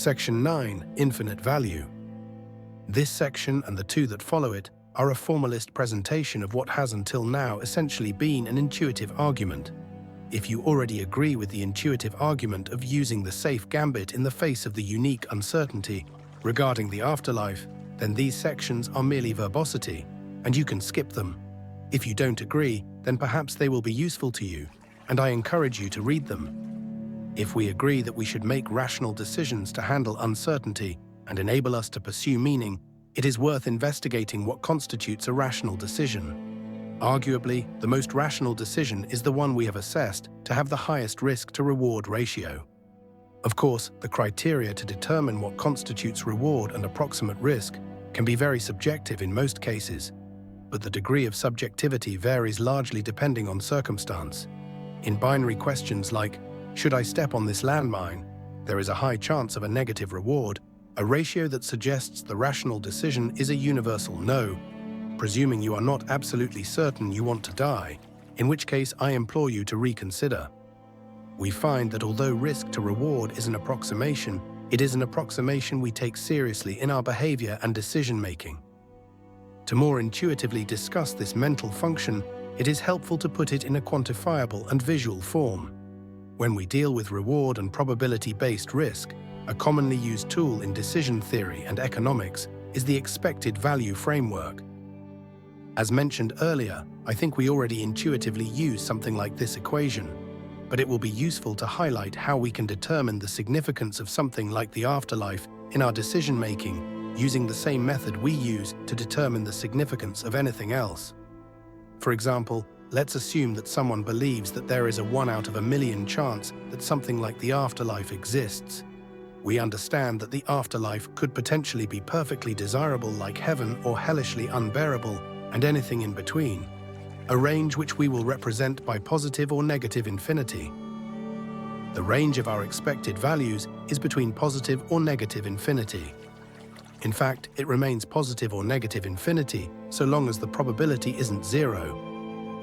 Section 9, Infinite Value. This section and the two that follow it are a formalist presentation of what has until now essentially been an intuitive argument. If you already agree with the intuitive argument of using the safe gambit in the face of the unique uncertainty regarding the afterlife, then these sections are merely verbosity, and you can skip them. If you don't agree, then perhaps they will be useful to you, and I encourage you to read them. If we agree that we should make rational decisions to handle uncertainty and enable us to pursue meaning, it is worth investigating what constitutes a rational decision. Arguably, the most rational decision is the one we have assessed to have the highest risk-to-reward ratio. Of course, the criteria to determine what constitutes reward and approximate risk can be very subjective in most cases, but the degree of subjectivity varies largely depending on circumstance. In binary questions like, should I step on this landmine? There is a high chance of a negative reward, a ratio that suggests the rational decision is a universal no, presuming you are not absolutely certain you want to die, in which case I implore you to reconsider. We find that although risk to reward is an approximation, it is an approximation we take seriously in our behavior and decision-making. To more intuitively discuss this mental function, it is helpful to put it in a quantifiable and visual form. When we deal with reward and probability-based risk, a commonly used tool in decision theory and economics is the expected value framework. As mentioned earlier, I think we already intuitively use something like this equation, but it will be useful to highlight how we can determine the significance of something like the afterlife in our decision-making using the same method we use to determine the significance of anything else. For example, let's assume that someone believes that there is a 1 out of a million chance that something like the afterlife exists. We understand that the afterlife could potentially be perfectly desirable like heaven or hellishly unbearable, and anything in between, a range which we will represent by positive or negative infinity. The range of our expected values is between positive or negative infinity. In fact, it remains positive or negative infinity so long as the probability isn't zero.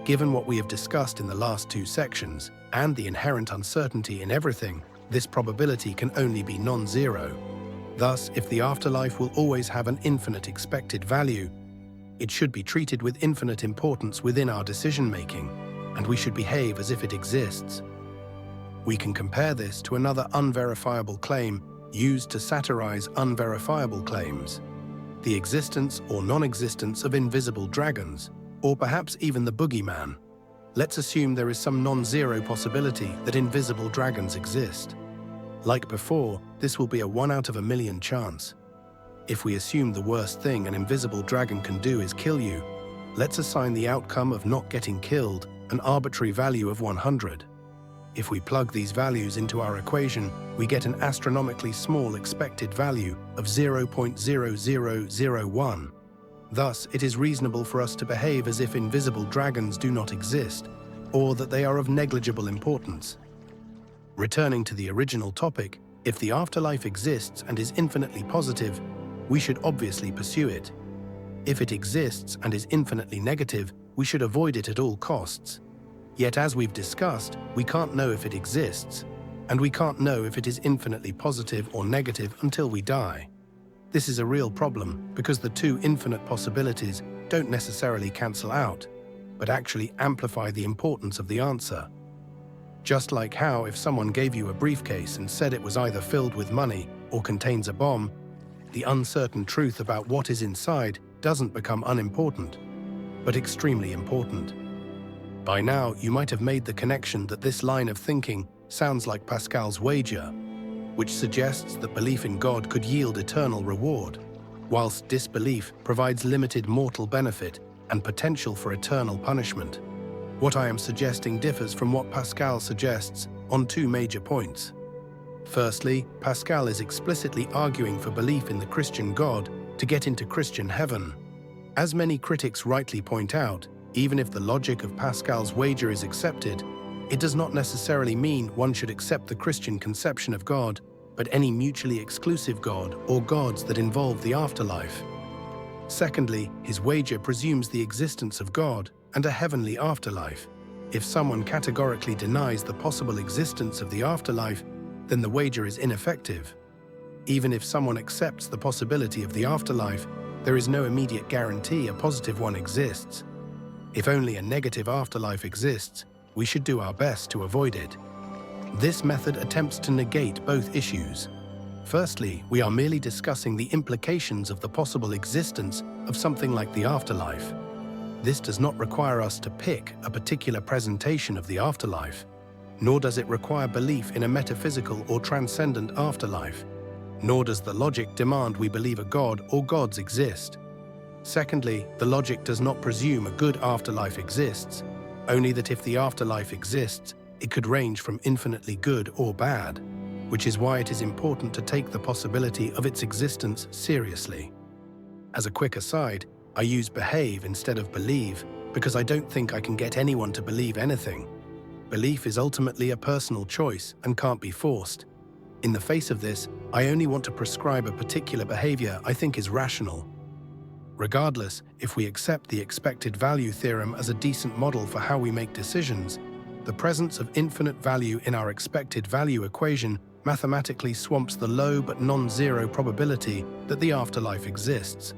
Given what we have discussed in the last two sections, and the inherent uncertainty in everything, this probability can only be non-zero. Thus, if the afterlife will always have an infinite expected value, it should be treated with infinite importance within our decision-making, and we should behave as if it exists. We can compare this to another unverifiable claim used to satirize unverifiable claims: the existence or non-existence of invisible dragons, or perhaps even the boogeyman. Let's assume there is some non-zero possibility that invisible dragons exist. Like before, this will be a 1 out of a million chance. If we assume the worst thing an invisible dragon can do is kill you, let's assign the outcome of not getting killed an arbitrary value of 100. If we plug these values into our equation, we get an astronomically small expected value of 0.0001. Thus, it is reasonable for us to behave as if invisible dragons do not exist, or that they are of negligible importance. Returning to the original topic, if the afterlife exists and is infinitely positive, we should obviously pursue it. If it exists and is infinitely negative, we should avoid it at all costs. Yet, as we've discussed, we can't know if it exists, and we can't know if it is infinitely positive or negative until we die. This is a real problem because the two infinite possibilities don't necessarily cancel out, but actually amplify the importance of the answer. Just like how if someone gave you a briefcase and said it was either filled with money or contains a bomb, the uncertain truth about what is inside doesn't become unimportant, but extremely important. By now, you might have made the connection that this line of thinking sounds like Pascal's wager, which suggests that belief in God could yield eternal reward, whilst disbelief provides limited mortal benefit and potential for eternal punishment. What I am suggesting differs from what Pascal suggests on two major points. Firstly, Pascal is explicitly arguing for belief in the Christian God to get into Christian heaven. As many critics rightly point out, even if the logic of Pascal's wager is accepted, it does not necessarily mean one should accept the Christian conception of God, but any mutually exclusive God or gods that involve the afterlife. Secondly, his wager presumes the existence of God and a heavenly afterlife. If someone categorically denies the possible existence of the afterlife, then the wager is ineffective. Even if someone accepts the possibility of the afterlife, there is no immediate guarantee a positive one exists. If only a negative afterlife exists, we should do our best to avoid it. This method attempts to negate both issues. Firstly, we are merely discussing the implications of the possible existence of something like the afterlife. This does not require us to pick a particular presentation of the afterlife, nor does it require belief in a metaphysical or transcendent afterlife, nor does the logic demand we believe a god or gods exist. Secondly, the logic does not presume a good afterlife exists, only that if the afterlife exists, it could range from infinitely good or bad, which is why it is important to take the possibility of its existence seriously. As a quick aside, I use behave instead of believe because I don't think I can get anyone to believe anything. Belief is ultimately a personal choice and can't be forced. In the face of this, I only want to prescribe a particular behavior I think is rational. Regardless, if we accept the expected value theorem as a decent model for how we make decisions, the presence of infinite value in our expected value equation mathematically swamps the low but non-zero probability that the afterlife exists.